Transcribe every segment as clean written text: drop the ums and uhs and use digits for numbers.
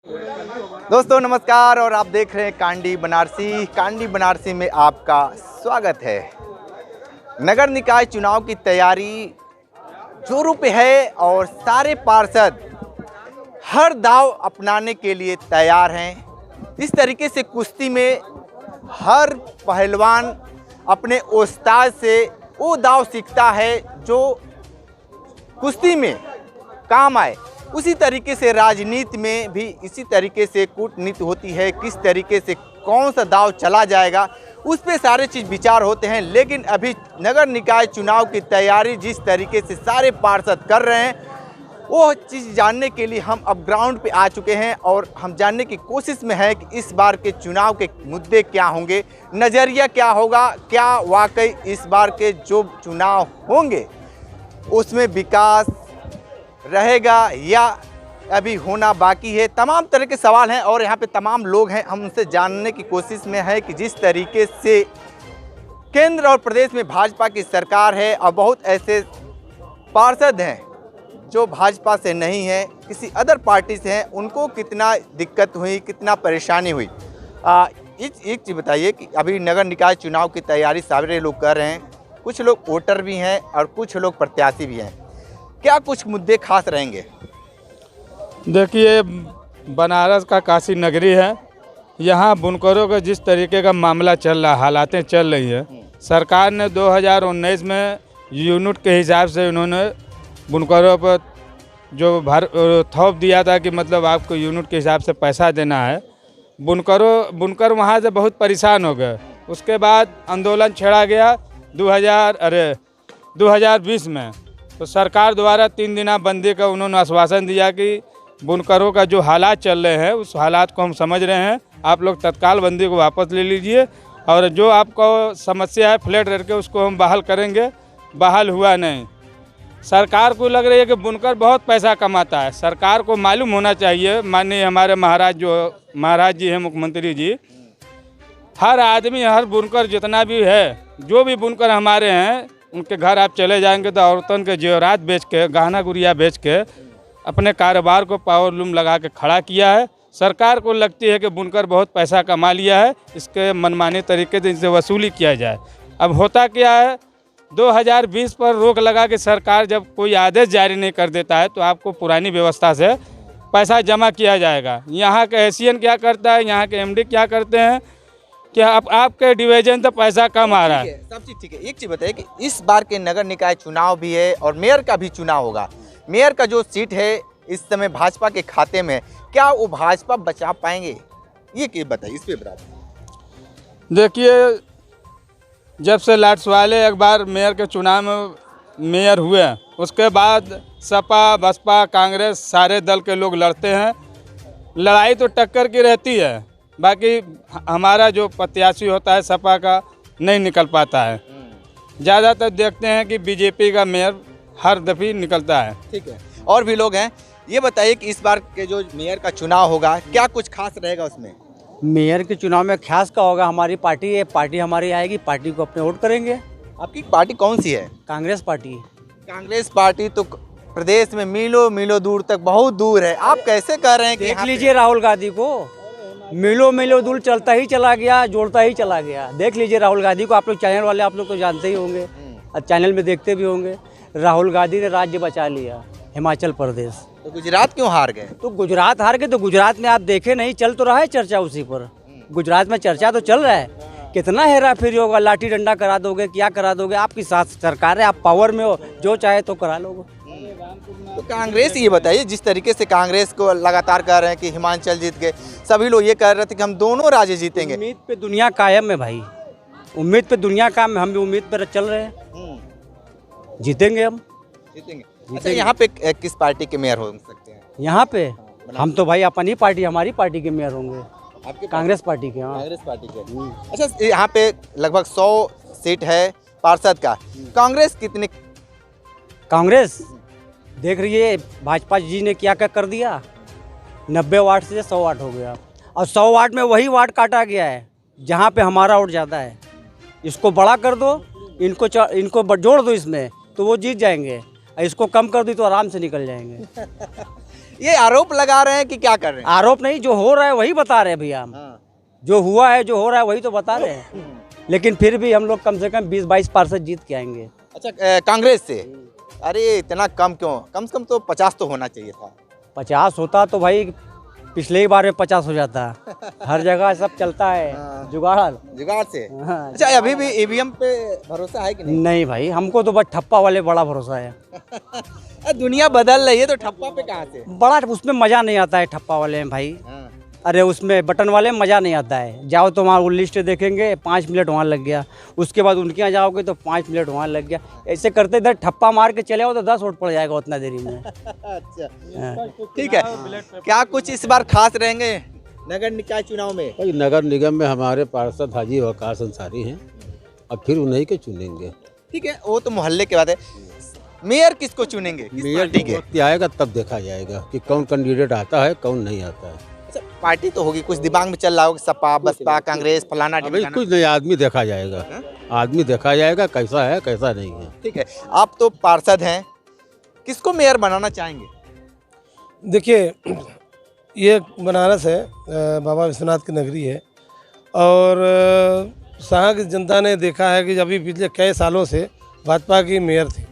दोस्तों नमस्कार और आप देख रहे हैं कांडी बनारसी। कांडी बनारसी में आपका स्वागत है। नगर निकाय चुनाव की तैयारी जोरों पे है और सारे पार्षद हर दाव अपनाने के लिए तैयार हैं। इस तरीके से कुश्ती में हर पहलवान अपने उस्ताद से वो दाव सीखता है जो कुश्ती में काम आए। उसी तरीके से राजनीति में भी इसी तरीके से कूटनीति होती है, किस तरीके से कौन सा दाव चला जाएगा उस पे सारे चीज़ विचार होते हैं। लेकिन अभी नगर निकाय चुनाव की तैयारी जिस तरीके से सारे पार्षद कर रहे हैं वो चीज़ जानने के लिए हम अब ग्राउंड पे आ चुके हैं और हम जानने की कोशिश में है कि इस बार के चुनाव के मुद्दे क्या होंगे, नज़रिया क्या होगा, क्या वाकई इस बार के जो चुनाव होंगे उसमें विकास रहेगा या अभी होना बाकी है। तमाम तरह के सवाल हैं और यहाँ पे तमाम लोग हैं। हम उनसे जानने की कोशिश में है कि जिस तरीके से केंद्र और प्रदेश में भाजपा की सरकार है और बहुत ऐसे पार्षद हैं जो भाजपा से नहीं हैं, किसी अदर पार्टी से हैं, उनको कितना दिक्कत हुई, कितना परेशानी हुई। एक चीज़ बताइए कि अभी नगर निकाय चुनाव की तैयारी सारे लोग कर रहे हैं, कुछ लोग वोटर भी हैं और कुछ लोग प्रत्याशी भी हैं। क्या कुछ मुद्दे खास रहेंगे? देखिए, बनारस का काशी नगरी है। यहाँ बुनकरों का जिस तरीके का मामला चल रहा, हालातें चल रही है, सरकार ने 2019 में यूनिट के हिसाब से उन्होंने बुनकरों पर जो थोप दिया था कि मतलब आपको यूनिट के हिसाब से पैसा देना है। बुनकर वहाँ से बहुत परेशान हो गए। उसके बाद आंदोलन छेड़ा गया 2020 में। तो सरकार द्वारा 3 दिना बंदी का उन्होंने आश्वासन दिया कि बुनकरों का जो हालात चल रहे हैं उस हालात को हम समझ रहे हैं, आप लोग तत्काल बंदी को वापस ले लीजिए और जो आपको समस्या है फ्लैट रेट के उसको हम बहाल करेंगे। बहाल हुआ नहीं। सरकार को लग रही है कि बुनकर बहुत पैसा कमाता है। सरकार को मालूम होना चाहिए, माननीय हमारे महाराज जी हैं, मुख्यमंत्री जी, हर आदमी, हर बुनकर जितना भी है, जो भी बुनकर हमारे हैं, उनके घर आप चले जाएंगे तो औरतों के जेवरात बेच के, गहना गुड़िया बेच के अपने कारोबार को पावर लूम लगा के खड़ा किया है। सरकार को लगती है कि बुनकर बहुत पैसा कमा लिया है, इसके मनमाने तरीके से इनसे वसूली किया जाए। अब होता क्या है, 2020 पर रोक लगा के सरकार जब कोई आदेश जारी नहीं कर देता है तो आपको पुरानी व्यवस्था से पैसा जमा किया जाएगा। यहाँ के एशियन क्या करता है, यहाँ के एमडी क्या करते हैं कि आपके डिवीजन तो पैसा कम आ रहा है। सब चीज़ ठीक है। एक चीज़ बताइए कि इस बार के नगर निकाय चुनाव भी है और मेयर का भी चुनाव होगा। मेयर का जो सीट है इस समय भाजपा के खाते में, क्या वो भाजपा बचा पाएंगे? ये बताइए, इस पे बताइए। देखिए, जब से लाटसवाले एक बार मेयर के चुनाव में मेयर हुए, उसके बाद सपा, बसपा, कांग्रेस सारे दल के लोग लड़ते हैं। लड़ाई तो टक्कर की रहती है, बाकी हमारा जो प्रत्याशी होता है सपा का नहीं निकल पाता है। ज़्यादातर देखते हैं कि बीजेपी का मेयर हर दफ़ी निकलता है। ठीक है, और भी लोग हैं। ये बताइए कि इस बार के जो मेयर का चुनाव होगा क्या कुछ खास रहेगा उसमें? मेयर के चुनाव में खास का होगा, हमारी पार्टी है, पार्टी हमारी आएगी, पार्टी को अपने वोट करेंगे। आपकी पार्टी कौन सी है? कांग्रेस पार्टी। कांग्रेस पार्टी तो प्रदेश में मीलों दूर तक बहुत दूर है। आप कैसे कह रहे हैं कि देख लीजिए राहुल गांधी को, मीलों दूर चलता ही चला गया, जोड़ता ही चला गया। देख लीजिए राहुल गांधी को, आप लोग चैनल वाले आप लोग तो जानते ही होंगे और चैनल में देखते भी होंगे। राहुल गांधी ने राज्य बचा लिया, हिमाचल प्रदेश। तो गुजरात क्यों हार गए? तो गुजरात हार गए तो गुजरात में आप देखे नहीं, चल तो रहा है चर्चा उसी पर। गुजरात में चर्चा तो चल रहा है, कितना हेरा फेरी होगा, लाठी डंडा करा दोगे, क्या करा दोगे? आपकी साथ सरकार है, आप पावर में हो, जो चाहे तो करा लोगे। तो कांग्रेस, ये बताइए, जिस तरीके से कांग्रेस को लगातार कह रहे हैं कि हिमाचल जीत गए, सभी लोग ये कह रहे थे कि हम दोनों राज्य जीतेंगे। उम्मीद पे दुनिया कायम है भाई, उम्मीद पे दुनिया कायम है, हम भी उम्मीद पे चल रहे हैं, जीतेंगे हम, जीतेंगे। अच्छा, यहाँ पे किस पार्टी के मेयर हो सकते हैं? यहाँ पे हम तो भाई अपनी पार्टी, हमारी पार्टी के मेयर होंगे, आपके कांग्रेस पार्टी के। हाँ, कांग्रेस पार्टी के। अच्छा, यहाँ पे लगभग 100 सीट है पार्षद का। कांग्रेस कितने? कांग्रेस देख रही है भाजपा जी ने क्या क्या कर दिया, 90 वार्ड से 100 वार्ड हो गया और 100 वार्ड में वही वार्ड काटा गया है जहाँ पे हमारा वोट ज़्यादा है। इसको बड़ा कर दो, इनको जोड़ दो इसमें तो वो जीत जाएंगे, इसको कम कर दी तो आराम से निकल जाएंगे। ये आरोप लगा रहे हैं कि क्या कर रहे हैं? आरोप नहीं, जो हो रहा है वही बता रहे हैं भैया हम। हाँ। जो हुआ है, जो हो रहा है वही तो बता रहे हैं। लेकिन फिर भी हम लोग कम से कम 20-22 पार्षद जीत के आएंगे। अच्छा, कांग्रेस से? अरे इतना कम क्यों? कम से कम तो 50 तो होना चाहिए था। 50 होता तो भाई पिछले ही बार में 50 हो जाता। हर जगह सब चलता है जुगाड़। जुगाड़ से? हाँ। अच्छा, अभी भी ईवीएम पे भरोसा है कि नहीं? नहीं भाई, हमको तो बस ठप्पा वाले बड़ा भरोसा है। दुनिया बदल रही है तो ठप्पा पे कहाँ से? बड़ा उसमें मजा नहीं आता है ठप्पा वाले में भाई। हाँ। अरे उसमें बटन वाले में मज़ा नहीं आता है। जाओ तो वहाँ वो लिस्ट देखेंगे, 5 मिनट वहाँ लग गया, उसके बाद उनके यहाँ जाओगे तो 5 मिनट वहाँ लग गया। ऐसे करते इधर ठप्पा मार के चले आओ तो 10 वोट पड़ जाएगा उतना देरी में। अच्छा, ठीक है। क्या कुछ इस बार खास रहेंगे नगर निकाय चुनाव में? भाई नगर निगम में हमारे पार्षद हाजी वकास अंसारी हैं, अब फिर उन्हीं के चुनेंगे। ठीक है, वो तो मोहल्ले की बात है। मेयर किसको चुनेंगे? किस मेयर पार्टी जब के? वक्त आएगा तब देखा जाएगा कि कौन कैंडिडेट आता है कौन नहीं आता है। अच्छा, पार्टी तो होगी, कुछ दिमाग में चल रहा होगा, सपा बसपा कांग्रेस फलाना अभी ढिमकाना। कुछ नहीं, आदमी देखा जाएगा। आदमी देखा जाएगा कैसा है कैसा नहीं है। ठीक है, आप तो पार्षद हैं, किसको मेयर बनाना चाहेंगे? देखिए, ये बनारस है, बाबा विश्वनाथ की नगरी है और यहाँ की जनता ने देखा है कि अभी पिछले कई सालों से भाजपा की मेयर थी,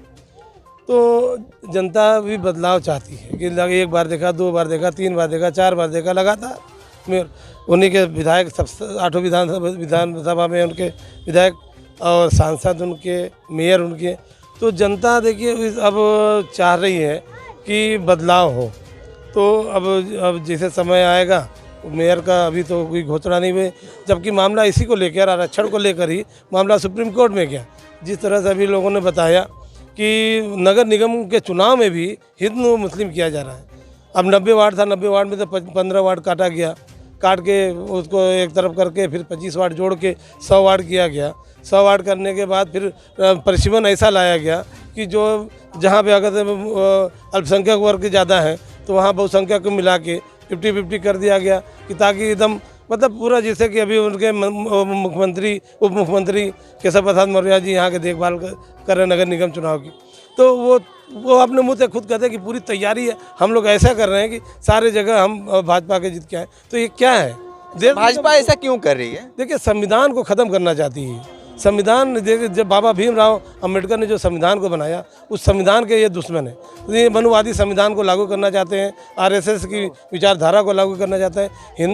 तो जनता भी बदलाव चाहती है कि एक बार देखा, 2 बार देखा, 3 बार देखा, 4 बार देखा, लगातार मेयर उन्हीं के विधायक, सब 8 विधानसभा में उनके विधायक और सांसद उनके, मेयर उनके। तो जनता देखिए अब चाह रही है कि बदलाव हो। तो अब जैसे समय आएगा, मेयर का अभी तो कोई घोषणा नहीं हुई, जबकि मामला इसी को लेकर, आरक्षण को लेकर ही मामला सुप्रीम कोर्ट में गया। जिस तरह से अभी लोगों ने बताया कि नगर निगम के चुनाव में भी हिंदू मुस्लिम किया जा रहा है। अब 90 वार्ड था, 90 वार्ड में तो 15 वार्ड काटा गया, काट के उसको एक तरफ करके फिर 25 वार्ड जोड़ के 100 वार्ड किया गया। 100 वार्ड करने के बाद फिर परिसीमन ऐसा लाया गया कि जो जहाँ पे अगर अल्पसंख्यक वर्ग ज़्यादा है तो वहाँ बहुसंख्यक को मिला के 50-50 कर दिया गया कि ताकि एकदम मतलब पूरा, जैसे कि अभी उनके मुख्यमंत्री उप मुख्यमंत्री केशव प्रसाद मौर्य जी यहाँ के देखभाल कर रहे हैं नगर निगम चुनाव की, तो वो अपने मुंह से खुद कहते हैं कि पूरी तैयारी है, हम लोग ऐसा कर रहे हैं कि सारे जगह हम भाजपा के जीत के आए। तो ये क्या है? भाजपा ऐसा क्यों कर रही है? देखिए, संविधान को ख़त्म करना चाहती है। संविधान देखिए, जब बाबा भीमराव अंबेडकर ने जो संविधान को बनाया, उस संविधान के ये दुश्मन है। ये मनुवादी संविधान को लागू करना चाहते हैं, आरएसएस की विचारधारा को लागू करना चाहते हैं।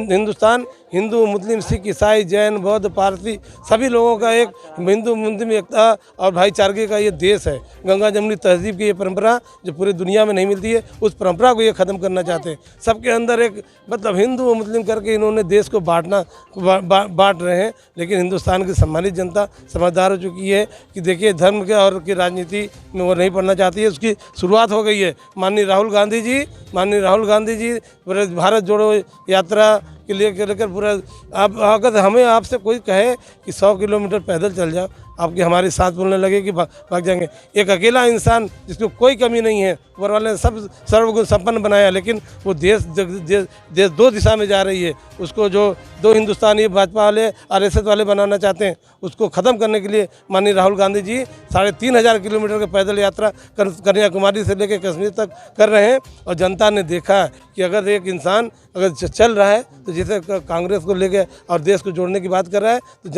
हिंदुस्तान हिंदू मुस्लिम सिख ईसाई जैन बौद्ध पारसी सभी लोगों का एक हिंदू मुस्लिम एकता और भाईचारे का ये देश है। गंगा जमुनी तहजीब की ये परंपरा जो पूरी दुनिया में नहीं मिलती है, उस परंपरा को ये ख़त्म करना चाहते हैं। सबके अंदर एक मतलब हिंदू और मुस्लिम करके इन्होंने देश को बांट रहे हैं। लेकिन हिंदुस्तान की सम्मानित जनता समझदार हो चुकी है कि देखिए, धर्म के और की राजनीति में वो नहीं पढ़ना चाहती है। उसकी शुरुआत हो गई है। माननीय राहुल गांधी जी भारत जोड़ो यात्रा के लेकर पूरा, आप अगर हमें आपसे कोई कहे कि 100 किलोमीटर पैदल चल जाओ, आपकी हमारी सांस बोलने लगे कि भाग जाएंगे। एक अकेला इंसान जिसको कोई कमी नहीं है, ऊपर वाले ने सब सर्वगुण संपन्न बनाया, लेकिन वो देश 2 दिशा में जा रही है। उसको जो 2 हिंदुस्तानी भाजपा वाले आरएसएस वाले बनाना चाहते हैं, उसको ख़त्म करने के लिए माननीय राहुल गांधी जी 3,500 किलोमीटर की पैदल यात्रा कन्याकुमारी से लेकर कश्मीर तक कर रहे हैं। और जनता ने देखा कि अगर एक इंसान अगर चल रहा है तो जैसे कांग्रेस को लेके और देश को जोड़ने की बात कर रहा है, तो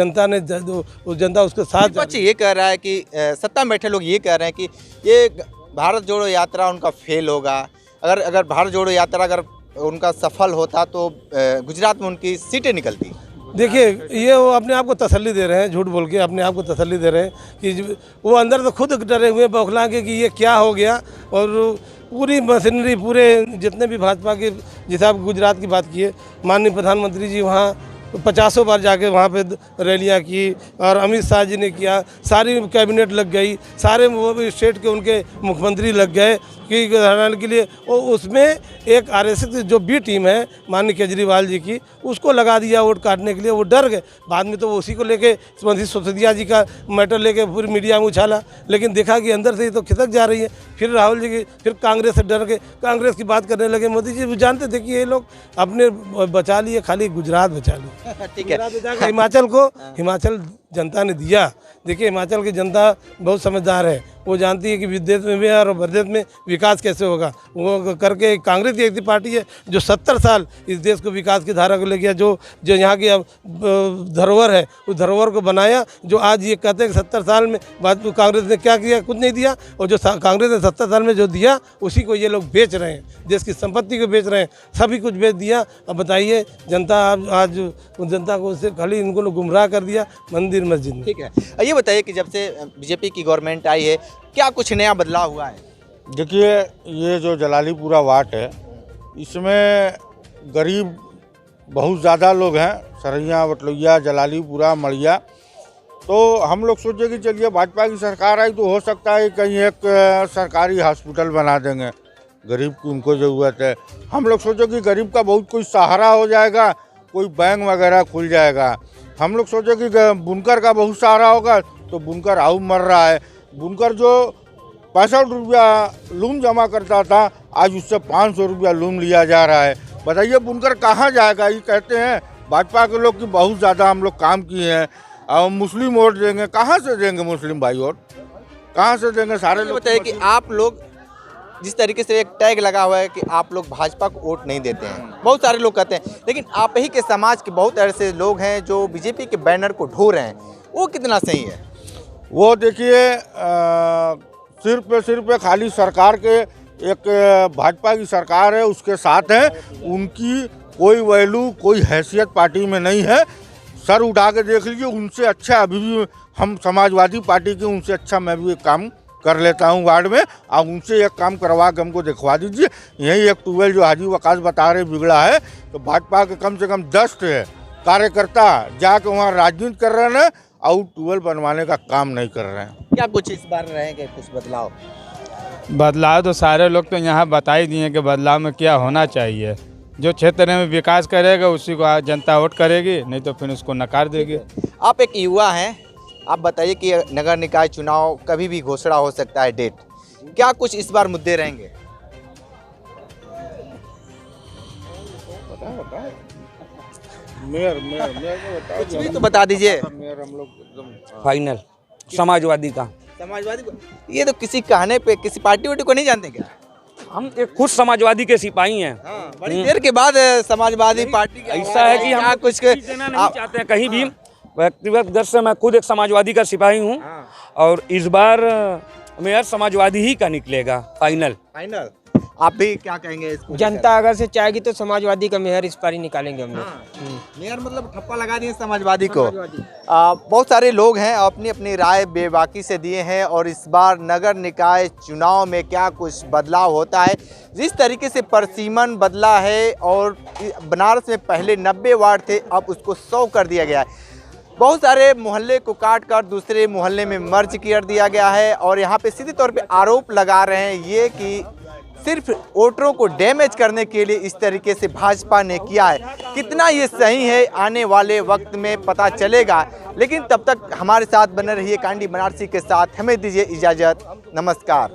जनता उसके साथ। विपक्ष ये कह रहा है कि सत्ता में बैठे लोग ये कह रहे हैं कि ये भारत जोड़ो यात्रा उनका फेल होगा। अगर भारत जोड़ो यात्रा अगर उनका सफल होता तो गुजरात में उनकी सीटें निकलती। देखिए, ये वो अपने आप को तसल्ली दे रहे हैं, झूठ बोल के अपने आप को तसल्ली दे रहे हैं कि वो अंदर तो खुद डरे हुए बौखला के कि ये क्या हो गया। और पूरी मशीनरी, पूरे जितने भी भाजपा के, जैसे आप गुजरात की बात किए, माननीय प्रधानमंत्री जी वहाँ 50 बार जाके वहाँ पे रैलियाँ की और अमित शाह जी ने किया, सारी कैबिनेट लग गई, सारे वो भी स्टेट के उनके मुख्यमंत्री लग गए कि हटाने के लिए। और उसमें एक आरएसएस की जो बी टीम है माननीय केजरीवाल जी की, उसको लगा दिया वोट काटने के लिए। वो डर गए। बाद में तो वो उसी को लेके मनीष सिसोदिया जी का मैटर लेके पूरी मीडिया में उछाला, लेकिन देखा कि अंदर से ही तो खिसक जा रही है। फिर राहुल जी की, फिर कांग्रेस से डर के कांग्रेस की बात करने लगे। मोदी जी जानते थे कि ये लोग अपने बचा लिए, खाली गुजरात बचा लिए। ठीक है, हिमाचल जनता ने दिया। देखिए हिमाचल की जनता बहुत समझदार है, वो जानती है कि विदेश में भी और प्रदेश में विकास कैसे होगा। वो करके कांग्रेस एक पार्टी है जो 70 साल इस देश को विकास की धारा को ले गया, जो यहाँ की धरोहर है उस धरोहर को बनाया। जो आज ये कहते हैं कि 70 साल में भाजपा कांग्रेस ने क्या किया, कुछ नहीं दिया, और जो कांग्रेस ने 70 साल में जो दिया उसी को ये लोग बेच रहे हैं, देश की संपत्ति को बेच रहे हैं, सभी कुछ बेच दिया। अब बताइए जनता आज जनता को उससे खाली इनको लोग गुमराह कर दिया मंदिर मस्जिद में। ठीक है, ये बताइए कि जब से बीजेपी की गवर्नमेंट आई है क्या कुछ नया बदलाव हुआ है? देखिए ये जो जलालीपुरा वार्ड है इसमें गरीब बहुत ज़्यादा लोग हैं, सरैया, बटलैया, जलालीपुरा, मड़िया। तो हम लोग सोचे कि चलिए भाजपा की सरकार आई तो हो सकता है कहीं एक सरकारी हॉस्पिटल बना देंगे, गरीब की उनको ज़रूरत है। हम लोग सोचे कि गरीब का बहुत कोई सहारा हो जाएगा, कोई बैंक वगैरह खुल जाएगा। हम लोग सोचे कि बुनकर का बहुत सहारा होगा, तो बुनकर आऊ मर रहा है। बुनकर जो 65 रुपया लूम जमा करता था आज उससे 500 रुपया लूम लिया जा रहा है। बताइए बुनकर कहाँ जाएगा? ये कहते हैं भाजपा के लोग कि बहुत ज़्यादा हम लोग काम किए हैं और मुस्लिम वोट देंगे। कहाँ से देंगे मुस्लिम भाई वोट, कहाँ से देंगे? सारे लोग बताइए कि आप लोग जिस तरीके से एक टैग लगा हुआ है कि आप लोग भाजपा को वोट नहीं देते हैं, बहुत सारे लोग कहते हैं, लेकिन आप ही के समाज के बहुत ऐसे लोग हैं जो बीजेपी के बैनर को ढो रहे हैं, वो कितना सही है? वो देखिए सिर्फ खाली सरकार के एक भाजपा की सरकार है उसके साथ है, उनकी कोई वैल्यू कोई हैसियत पार्टी में नहीं है। सर उठा के देख लीजिए, उनसे अच्छा अभी भी हम समाजवादी पार्टी के उनसे अच्छा मैं भी एक काम कर लेता हूँ वार्ड में, आप उनसे एक काम करवा के हमको दिखवा दीजिए। यही एक ट्यूबवेल जो हाजी वकास बता रहे बिगड़ा है, तो भाजपा के कम से कम 10 कार्यकर्ता जाके वहाँ राजनीति कर रहे हैं और ट्यूबवेल बनवाने का काम नहीं कर रहे हैं। क्या कुछ इस बार रहेंगे कुछ बदलाव? बदलाव तो सारे लोग तो यहाँ बता ही दिए कि बदलाव में क्या होना चाहिए। जो क्षेत्र में विकास करेगा उसी को आज जनता वोट करेगी, नहीं तो फिर उसको नकार देगी। आप एक युवा हैं, आप बताइए कि नगर निकाय चुनाव कभी भी घोषणा हो सकता है डेट, क्या कुछ इस बार मुद्दे रहेंगे? मेयर कुछ भी तो बता दीजिए। मेयर हम लोग एकदम फाइनल समाजवादी का। समाजवादी को ये तो किसी कहने पे किसी पार्टी वार्टी को नहीं जानते क्या? हम एक खुद समाजवादी के सिपाही हैं। हाँ, बड़ी देर के बाद समाजवादी पार्टी की ऐसा है कि हम कुछ देना नहीं चाहते हैं कहीं भी। व्यक्तिगत दर से मैं खुद एक समाजवादी का सिपाही हूँ और इस बार मेयर समाजवादी ही का निकलेगा फाइनल। फाइनल आप भी क्या कहेंगे इसको? जनता अगर से चाहेगी तो समाजवादी का मेयर इस बार ही निकालेंगे हम लोग। मेयर मतलब ठप्पा लगा दिए समाजवादी को। बहुत सारे लोग हैं अपनी अपनी राय बेबाकी से दिए हैं, और इस बार नगर निकाय चुनाव में क्या कुछ बदलाव होता है, जिस तरीके से परसीमन बदला है और बनारस में पहले 90 वार्ड थे अब उसको 100 कर दिया गया है। बहुत सारे मोहल्ले को काट कर दूसरे मोहल्ले में मर्ज कर दिया गया है, और यहाँ पे सीधे तौर पे आरोप लगा रहे हैं ये कि सिर्फ वोटरों को डैमेज करने के लिए इस तरीके से भाजपा ने किया है। कितना ये सही है आने वाले वक्त में पता चलेगा, लेकिन तब तक हमारे साथ बने रहिए कांडी बनारसी के साथ। हमें दीजिए इजाज़त, नमस्कार।